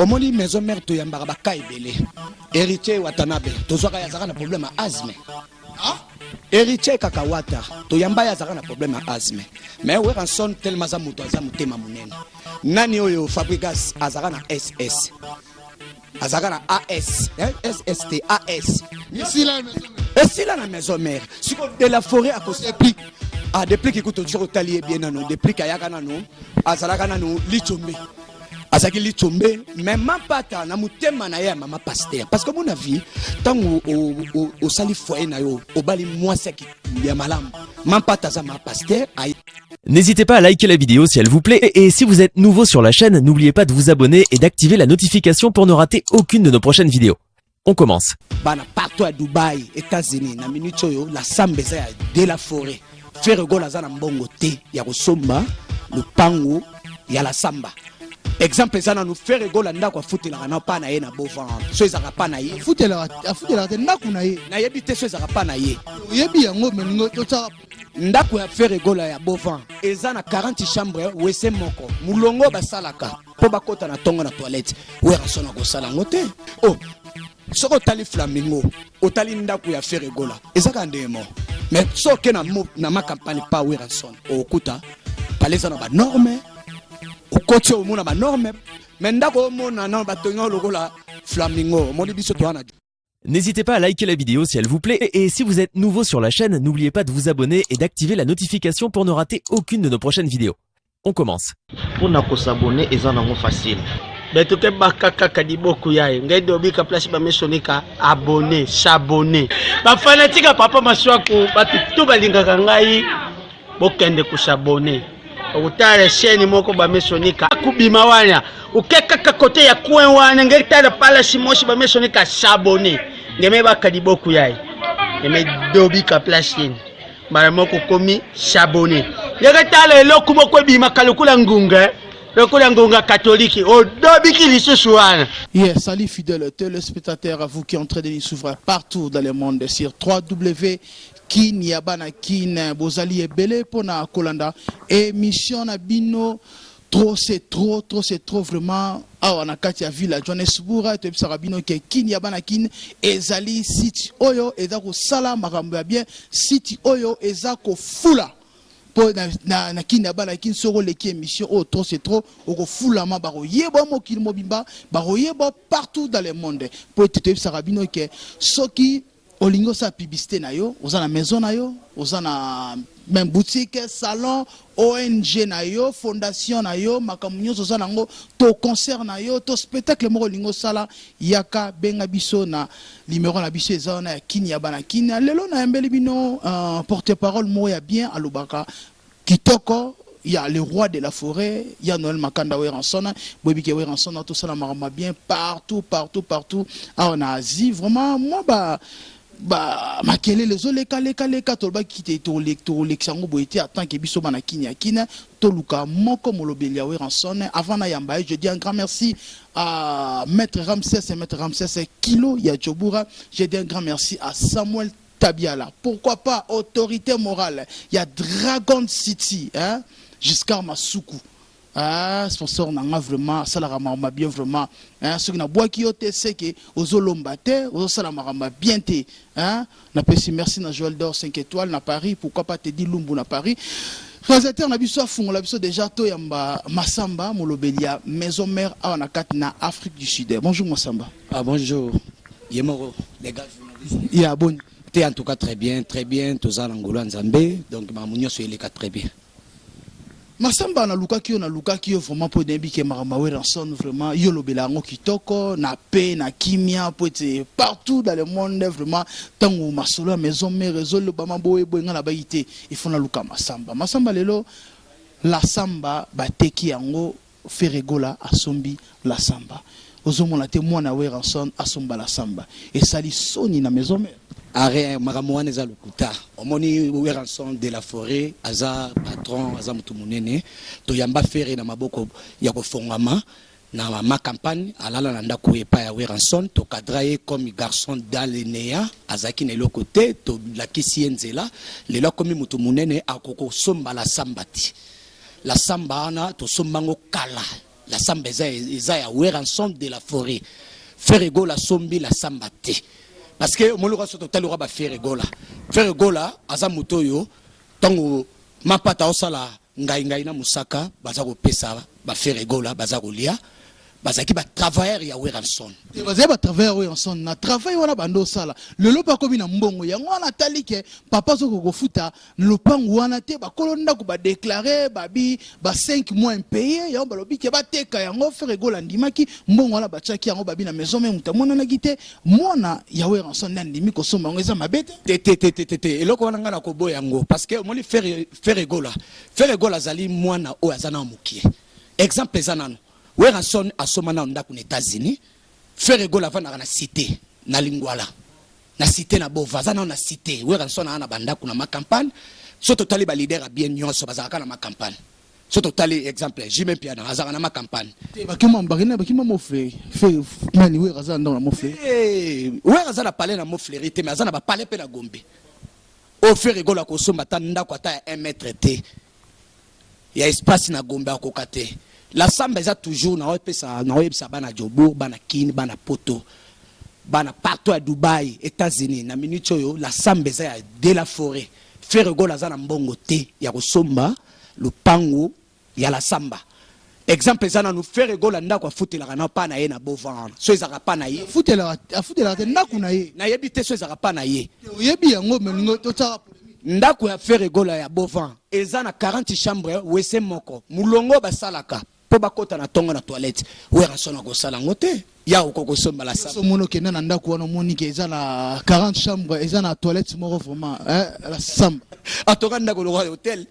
Omoni maison mère to yambara baka ebele. Héritier Watanabe, to zoka yazaka na problème à asthme. Héritier Kakawata, to yamba yazaka na problème à asthme. Mais Weranson tellement za muto za mutema munene. Nani oyo fabrikas azaka na SS. Azaka na AS, SST AS. Ici là la maison mère. Si de la forêt à cause depuis depuis qui coûte toujours talier bien non, depuis kayaka nano, azalaka nano litombe. Azaki litombe, mais ma pata na mutema na ya mama pasteur parce que mon avis tant au sali foyer na yo au bali moi c'est qui ya malam. Ma pata za ma pasteur. N'hésitez pas à liker la vidéo si elle vous plaît et si vous êtes nouveau sur la chaîne, n'oubliez pas de vous abonner et d'activer la notification pour ne rater aucune de nos prochaines vidéos. On commence. Bana partout à Dubaï, États-Unis, na minute yo la sambeza ya de la forêt. Faire gola za na mbongo te ya kosomba le pango ya la samba. Exemple ça na nous faire gola ndako afutela na pa na ye na bovan. So ezaka pa na ye. Afutela te ndako na ye. Na yebi te so ezaka pa na ye. Yebi yango meningo tota ndako ya faire gola ya bovan. Eza na 40 chambres wese moko. Mulongo basalaka po bakota na tongo na toilette. Wera sona ko sala ngote. Oh. Soko tali flamingo, otali ndako ya faire gola. Ezaka ndemo. Mais soke na ma campagne pa Weranson. Okuta paleza na ba norme. Okoti o mona ba norme. Mais ndako mona na ba tonyo lokola flamingo. Moni biso to ana. N'hésitez pas à liker la vidéo si elle vous plaît et si vous êtes nouveau sur la chaîne, n'oubliez pas de vous abonner et d'activer la notification pour ne rater aucune de nos prochaines vidéos. On commence. Pour ne s'abonner, c'est facile. Betuke bakaka kadiboku yae ngende obika place ba mesonika abonner s'abonner ba fanatika papa maswaku batu balingaka ngai bokende ku s'abonner utale chaîne moko ba mesonika kubima wana ukeka kote ya coin wana ngeli tala pala simoshi ba mesonika s'abonner ngeme ba kadiboku yae ngeme dobika place bara moko komi s'abonner ngeli tala eloko boko bima kalukula ngunga. Catholique, yes, salut fidèles téléspectateurs, à vous qui entrez de s'ouvrir partout dans le monde sur www.kinyabanakin bozali ebele pona kolanda émission na bino trop c'est trop vraiment on a katia villa Johannesburg to bisaka bino ke Kinyabanakin ezali site oyo ezako sala makambo ya bien site oyo ezako fula na Kinyabanakin soko leki émission oh trop c'est trop oko fulama baro yeba mokili mobimba baro yeba partout dans le monde pour te sarabino ke soki olingo sa publicité na yo oza na maison na yo oza na même boutique salon ONG na yo fondation na yo makamunyo oza nango to concert na yo to spectacle moko olingo sala yaka benga biso na numéro na biso eza na Kinyabanakin lelo na yambeli bino porte-parole mo ya bien alobaka kitoko. Il y a le roi de la forêt, il y a Noël Makanda Weranson, Bobby Weranson, tout ça la bien partout. Ah, on a Asie, vraiment, moi, makele les oleka tolba kite to leksango boité attend que biso bana Kinyakina toluka moko molobelia Weranson avant na yamba. Je dis un grand merci à maître Ramsès Kilo ya Chobura. Je dis un grand merci à Samuel Tabiala. Pourquoi pas autorité morale. Il y a Dragon City, hein, Giscard Masuku. Ah, sponsor n'a vraiment, ça la m'a bien vraiment. Hein, ceux qui n'a bois qui ont c'est que aux olombate, aux salamara bien té. Hein, n'a pas si merci na Joël d'or 5 étoiles na Paris. Pourquoi pas te dire Lumbu na Paris. Réalisateur n'a biso fond la biso déjà to yamba Massamba molobelia maison mère à na Afrique du Sud. Bonjour Massamba. Ah bonjour. Yemoro les gars journalistes. Ya bon. En tout cas très bien, tous en Angola Nzambé, donc ma mounio sur les cas très bien. Massamba na luka ki vraiment pour dembi ke marama Weranson vraiment yolo belango kitoko na paix na kimia pour être partout dans le monde vraiment tango masolo maison mère réseau le bama boye boyenga na baité il faut na luka Massamba lelo la samba bateki yango feregola asombi la samba ozomona te mwana Weranson asomba la samba et sali soni na maison mère. Arrêt Maramouane eza lukuta omoni Weranson de la forêt aza patron aza mutu munene to yamba fere na maboko ya kofongama na ma campagne alala na ndako epa ya Weranson to cadraye comme garçon dans le néa azaki na lokote to la kisi enzela le lokomi mutu munene akoko somba la sambati la samba na to sombango kala la samba eza ya Weranson de la forêt. Ferregola sombi la samba te. Parce que moluka so total roi ba Ferregola. Ferregola aza mutoyo tango mapata osala ngai na musaka baza ko pesa ba Ferregola baza ko lia. Bazaki ba travailleur ya Weranson. Et bazaki ba travailleur Weranson na travail wana bando sala. Lelo pa komi na mbongo yango wana talike papa zo ko futa lopango wana te ba kolonda ko ba déclarer babi ba 5 mois impayé yango balobi ke ba teka yango Ferregola ndimaki mbongo wana ba tchaki yango babi na maison même mutamona na gite mona ya Weranson na ndimi ko somba ngo eza mabete te eloko wana ngana ko boya yango parce que moni Ferregola zali mwana o azana mukie exemple ezanano Weranson asomana ndaku na États-Unis Ferregola vana na cité na Lingwala na cité na Bovazana na cité Weranson ana bandaku na ma campagne so totali ba leader bien nyonso bazaka na ma campagne so totali exemple Jimé Piana azaka na ma campagne bakima mofle fe mani Weranson ndona mofle Weranson na parler na mofle te mais azana ba parler pe na Gombe o Ferregola ko somba tan ndaku ata 1 mètre te ya espace na Gombe akokate. La samba est toujours na bana Jobour, bana Kin, bana Poto, bana partout à Dubaï, États-Unis. Na minute yo la samba est de la forêt. Ferregola za na mbongo te ya kosomba le pango ya la samba. Exemple ezana no Ferregola ndako afutela kana pa na ye na bovan. So ezaka pa na ye. Afutela te ndako na ye. Na yebi te so ezaka pa na ye. Oyebi yango melingo totala ndako ya Ferregola ya bovan ezana 40 chambres wese moko. Mulongo basalaka. Po bakota na tongo na toilette Weranson na kosala ngote ya ukoko somba la samba so mono kenda na ndako wana moni ke eza na 40 chambres eza na toilette moko vraiment la samba atoka ndako lo hotel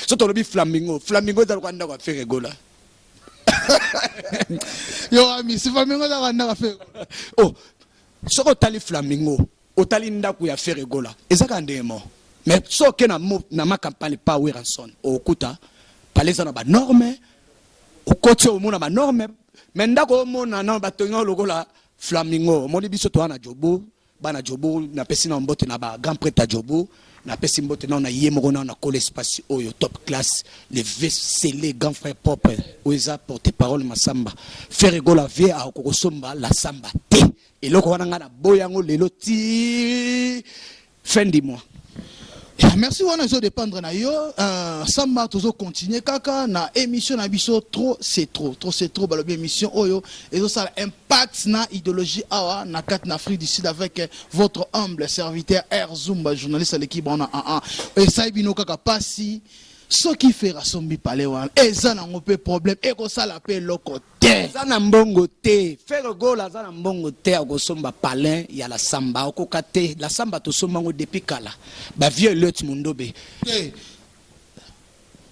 so to lobi flamingo za ko ndako Ferregola yo ami si flamingo za ndako Ferregola oh so ko tali flamingo otali ndako ya Ferregola ezaka ndemo mais so ke na ma campagne pa Weranson okuta paleza na ba norme au côté au monde ma norme mais ndako mona na batonyo lokola flamingo moni biso to na Jobo bana Jobo na pesi na mbote na ba grand prêtre Jobo na pesi mbote na yemoko na kole espace oyo top classe les VCL grand frère propre oza porte parole masamba Ferregola vie a kokosomba la samba te eloko wana ngana boyango lelo ti fin du mois. Merci wana zo dépendre na yo samba tozo continuer kaka na émission na biso trop c'est trop balobi émission oyo ezo sala impact na idéologie awa na kat na Afrique du Sud avec votre humble serviteur R Zumba journaliste à l'équipe on a et ça bino kaka pasi ce qui fait rasombi palé wana eza na ngope problème e ko sala pe loko te zana mbongo te Ferregola zana mbongo te akosomba palin ya la samba okokate la samba to sombango depuis kala ba vieux lot mundobe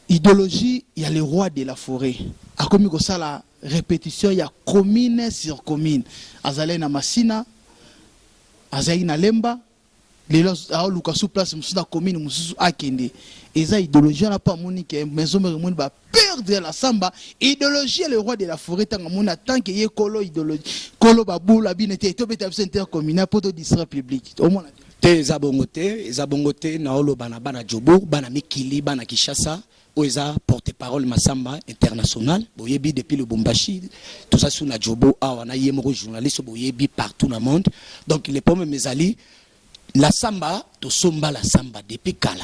idéologie il y a le roi de la forêt a komi ko sala répétition ya commune sur commune azalé na Masina azali na Lemba lelo aoluka sous place musu na commune musu akende eza idéologie na pas monique maison mère moni ba perdre la samba idéologie le roi de la forêt tanga mona tant que yekolo idéologie kolo babula binete to beta intercommunal poto district public au moins te zabongote na olo bana Jobour bana Mikili bana Kishasa oza porte parole masamba international boyebi depuis le Bombashi tout ça sous na Jobo awa na yemoko journaliste boyebi partout dans le monde donc les pommes mezali la samba to somba la samba depuis kala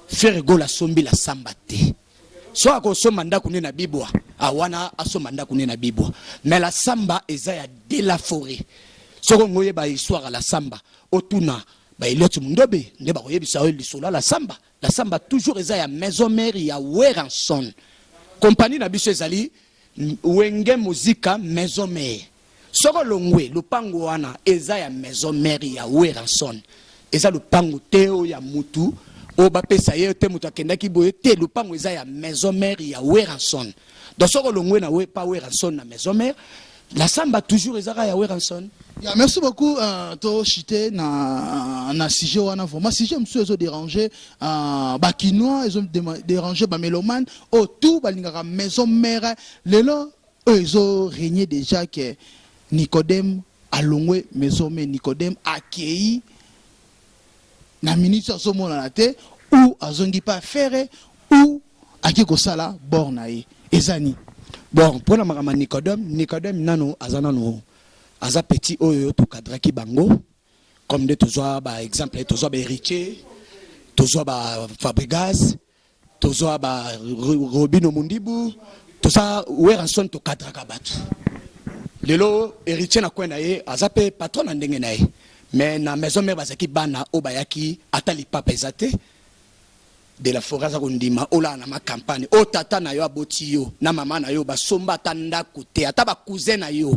Ferregola sombi la samba te so akosomba ndako ne na bibwa awana asomba ndako ne na bibwa mais la samba eza ya de la forêt soko ngoye ba histoire la samba otuna ba iloti mundobe nde ba koyebisa o lisola la samba toujours eza ya maison mère ya Weranson compagnie na biso ezali wenge muzika maison mère soko longwe lupango wana eza ya maison mère ya Weranson eza lupango teo ya mutu o ba pesa ye te mutu akendaki boye te lupango eza ya maison mère ya Weranson donc soko longwe na we pa Weranson na maison mère la samba toujours ezaka ya Weranson. Merci beaucoup to chité na sujet wana vraiment sujet monsieur ezo déranger ba kinois ezo déranger ba mélomane au tout balingaka maison mère lelo ezo régner déjà que Nicodème alongwe maison mère Nicodème akei na ministre azomona na te ou azongi pas faire ou aki kosala bornaye ezani Bon, pour la maman Nicodème nano azanano aza petit oyo to kadraki bango comme de tozoa ba exemple tozoa ba héritier tozoa ba Fabregas tozoa ba Robino Mundibu toza weranson to kadraka batu lelo héritier na kwena ye aza pe patron na ndenge na ye mais na maison mère bazaki bana obayaki atali papa ezate de la forêt za kondima ola na ma campagne o tata na yo aboti yo na mama na yo basomba tanda kote ata ba cousin na yo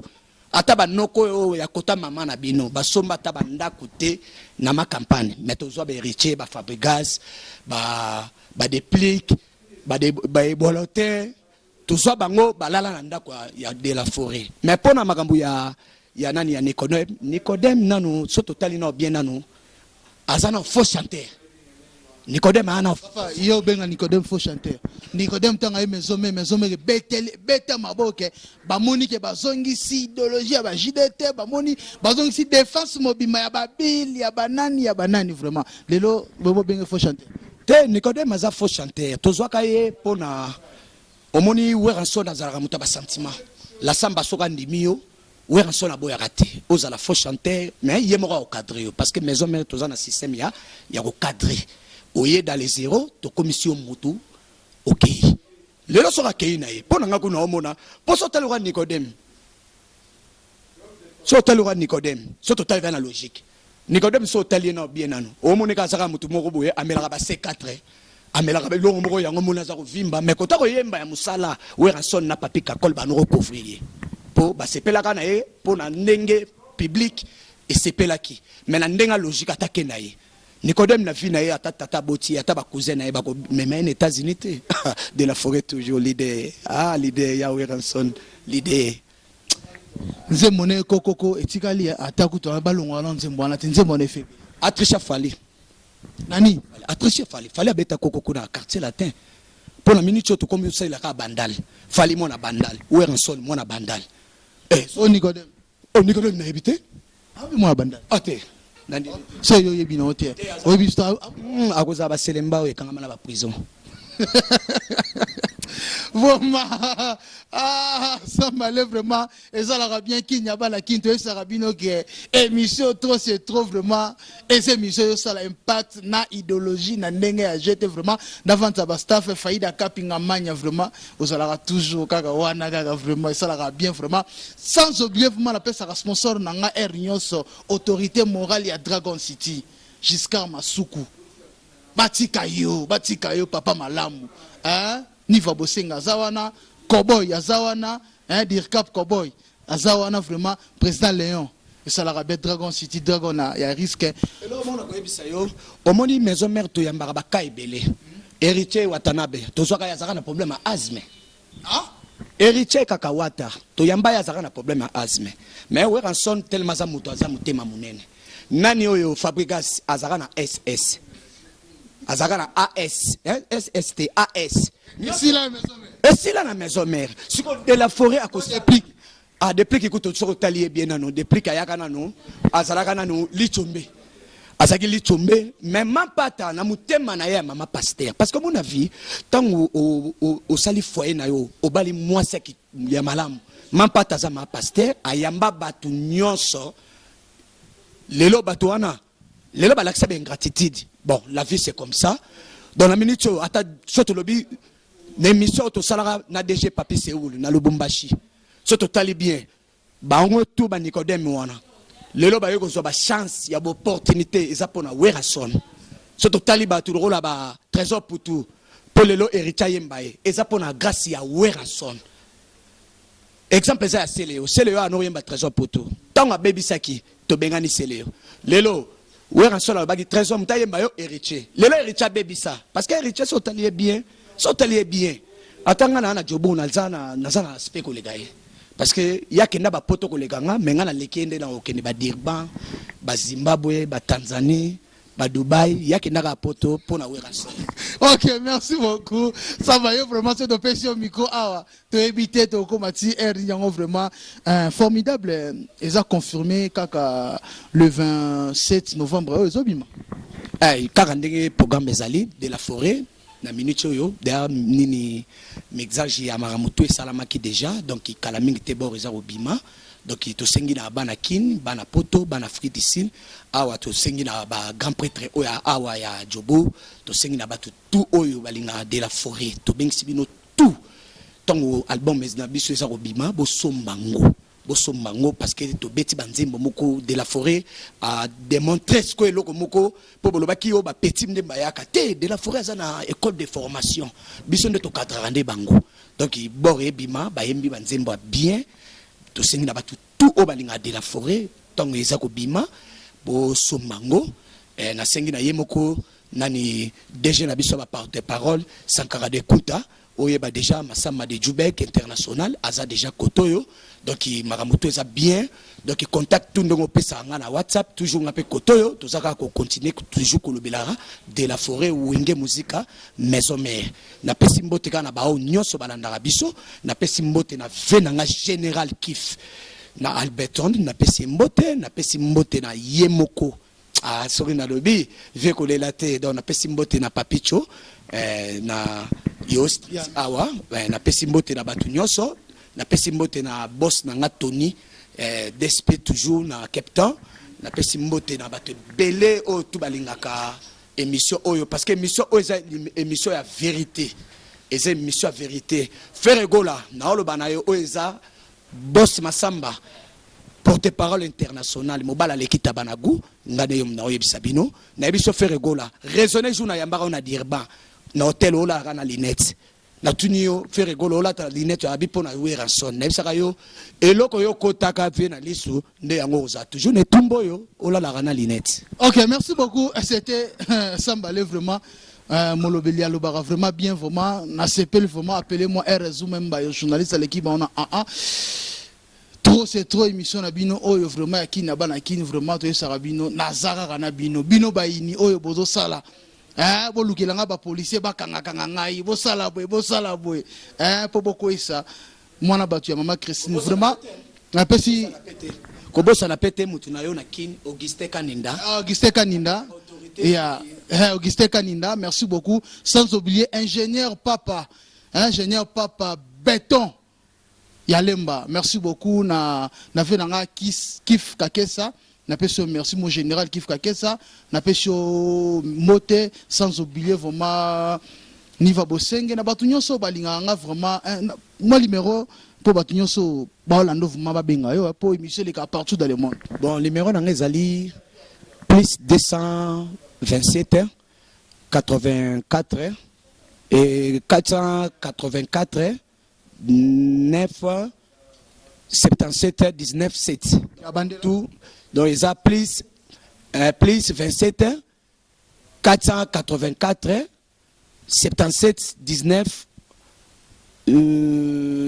ata ba noko yo ya kota mama na bino basomba ta banda kote na ma campagne mais tozo ba héritier ba Fabregas ba déplique ba ebolote tozo bango balala na ndako ya de la forêt mais pona makambo ya nani ya Nicodème nanu so totali na bien nanu azana faux chanteur Nicodème ana papa yo benga Nicodème faux chanteur Nicodème tanga maison bete maboke bamoni ke bazongisi idéologie ya ba JDT bamoni bazongisi défense mobima ya babili ya banani vraiment lelo bobo benga faux chanteur te Nicodème aza faux chanteur tozwaka ye pona omoni weranso na zalaka muta ba sentiment la samba soka ndimio weranso na boya raté ozala faux chanteur mais yemora au cadre parce que maison mère tozana système ya ko cadrer oye dans les zéros to commission mutu ok lelo soka kei na ye pona ngako na omona poso talura Nicodème so total va na logique Nicodème so tali na bien nanu omone ka saka mutu moko boye amelaka ba C4 amelaka be longo moko yango mona za ko vimba mais kota ko yemba ya musala weranson na papi kakol ba no recouvrir po ba sepelaka na ye pona ndenge public et sepelaki mais na ndenga logique atake na ye Nicodème na vie na ye tata boti ata ba cousin na ye ba ko même en États-Unis de la forêt toujours l'idée ya weranson l'idée nzemone kokoko etikali ataku to balongo na nzembo na nzemone fe Atricia Fali nani Atricia Fali abeta kokoko na quartier latin pour la minute to comme ça il a bandal Fali mona bandal weranson mona bandal so Nicodème na habité abi mona bandal ate nandi so yo yebi na hotel oyebi sto akoza ba selemba o ekanga na ba prison vraiment ça m'allait vraiment et ça l'a bien qui n'y a pas la quinte ça rabino que émission trop c'est trop vraiment et ces émissions ça l'impact na idéologie na ndenge à jeter vraiment d'avant ça ba staff faïda kapinga mania vraiment aux alara toujours kaka wana kaka vraiment ça l'a bien vraiment sans oublier vraiment la pesa sponsor na nga Ernios autorité morale ya Dragon City Giscard Masuku batika yo papa malamu hein Niva Bosenga azawana Cowboy azawana hein Dirkap Cowboy azawana vraiment président Léon et ça la Dragon City Dragon ya risque et là on a koyebisa yo omoni maison mère to yambaka ba kaibele héritier Watanabe tozwaka yazaka na problème à asthme héritier Kakawata to yamba yazaka na problème à asthme mais weranson tellement za muto aza mutema munene nani oyo Fabregas azaka na SS azaka na AS SST AS ici la maison mère ici la maison mère siko de la forêt à cause depuis que tout soko talié bien nano depuis kayaka nano azalaka nano lichombe azaki lichombe même pata na mutema na ya mama pasteur parce que mon avis tant au sali foyer na yo obali mwasi ya malamu mampata za ma pasteur ayamba batu nyonso lelo batu wana lelo balakisa ingratitude. Bon, la vie c'est comme ça. Dans la minute, ata soto lobby, l'émission to salara na DG Papi Seoul na Lubumbashi. Soto tali bien. Ba on tout ba Nicodème wana. Lelo ba yoko zo ba chance ya bo opportunité ezapona werason. Soto tali ba tout rola ba trésor pour tout. Pour lelo héritier mbaye ezapona grâce ya werason. Exemple ça Seleo. Seleo a no yemba trésor pour tout. Tant a baby saki to bengani Seleo. Lelo weranson la bagi trésor mutayemba yo héritier lelo héritier bebisa parce que héritier sotalié bien atanga na jobu na zana speko le gaye parce que yakenda ba poto ko le ganga menga na lekende na okende ba Durban ba Zimbabwe ba Tanzanie ba Dubai yakenda ka poto pona weranson. Ok, merci beaucoup. Ça va vraiment c'est de passion micro awa to éviter to komati air yango vraiment formidable et ça confirmé kaka le 27 novembre ezobima. Kaka ndenge programme ezali de la forêt na minute oyo d'ailleurs nini message ya maramuto esalamaki déjà donc kala mingi te bor eza obima donc tosengi na bana kin bana poto bana fridisin awa tosengi na ba grand prêtre oya awa ya Jobo tosengi na batu tout oyo balinga de la forêt to bengisi bino tout tongo album ezna biso eza obima bosombango parce que to beti banzembo moko de la forêt a démontré ce que eloko moko po bolobaki yo ba petit ndemba yaka te de la forêt za na école de formation biso nde to kadrandi bango donc bor ebima ba yembi banzembo bien to sengi na batu tout o balinga de la forêt tongo eza ko bima bosombango na sengi na yemoko nani déjà na biso ba porte-parole Sankara de Kuta oyeba déjà masama de Djoubek international aza déjà kotoyo donc maramuto eza bien donc contact tout ndongo pesa nga na WhatsApp toujours ngape kotoyo tozaka ko continuer toujours kolobelara de la forêt wenge muzika maison mère na pesi mbote kana bao nyonso balandaka biso na pesi mbote na venanga général Kif na Alberton na pesi mbote na yemoko soki na lobi vie kolela te donc na pesi mbote na Papicho na Yost awa na pesi mbote na batu nyonso na pesi mbote na boss na nga Tony DSP toujours na captain na pesi mbote na batu belé o tout balingaka émission oyo parce que émission oyo eza émission ya vérité eza émission ya vérité frère Gola na oloba na yo oyo eza boss Masamba porte-parole international mobala lekita banagu ngane yom na oyebisa bino na biso frère Gola raisonner jour na yambaka na dirban na hotel ola kana linette na tunio frère Gola ola ta linette ya bipo na weranson na bisaka yo eloko yo kotaka pe na lisu nde yango za toujours ne tumbo yo ola la kana linette. Ok, merci beaucoup. C'était Sambale vraiment molobeli alobara vraiment bien vraiment na s'appelle vraiment appelez-moi RSU même ba journaliste à l'équipe on a trop c'est trop émission na bino oyo vraiment ya kina bana kini vraiment to sarabino nazara kana bino baini oyo bozo sala bolukelanga ba policier bakanga ngai bosala boy po bokoisa mwana batu ya mama Christine vraiment na pesi kobosa na pete mutu na yo na kin Auguste Kaninda Auguste Kaninda merci beaucoup sans oublier ingénieur papa béton Yalemba merci beaucoup na venanga Kif Kakesa na peso merci mon général Kif Kakesa na peso mote sans oublier vraiment Niva Bosenge na batu nyonso balinganga vraiment moi numéro pour batu nyonso baolando vraiment babenga yo pour émission les partout dans le monde. Bon numéro na ngezali plus 227 84 et 484 9 77 19 7 tout donc ils a plus 27 484 77 19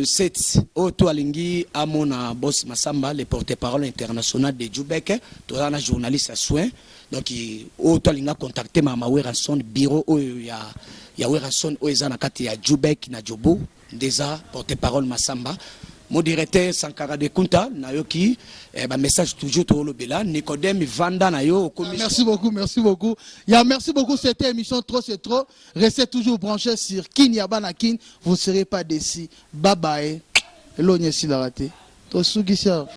7 auto alingi amona boss Masamba le porte-parole international de Djoubek to na journaliste à soin donc auto alinga contacter mama Weranson bureau ya Weranson oeza na kati ya Djoubek na Jobo déjà porte-parole Masamba mon directeur Sankara de Kunta nayoki message toujours to lobela Nicodème Vanda nayo merci beaucoup merci beaucoup c'était émission trop c'est trop restez toujours branchés sur Kin Yabana Kin vous serez pas déçus bye bye elonye si la raté to sugisa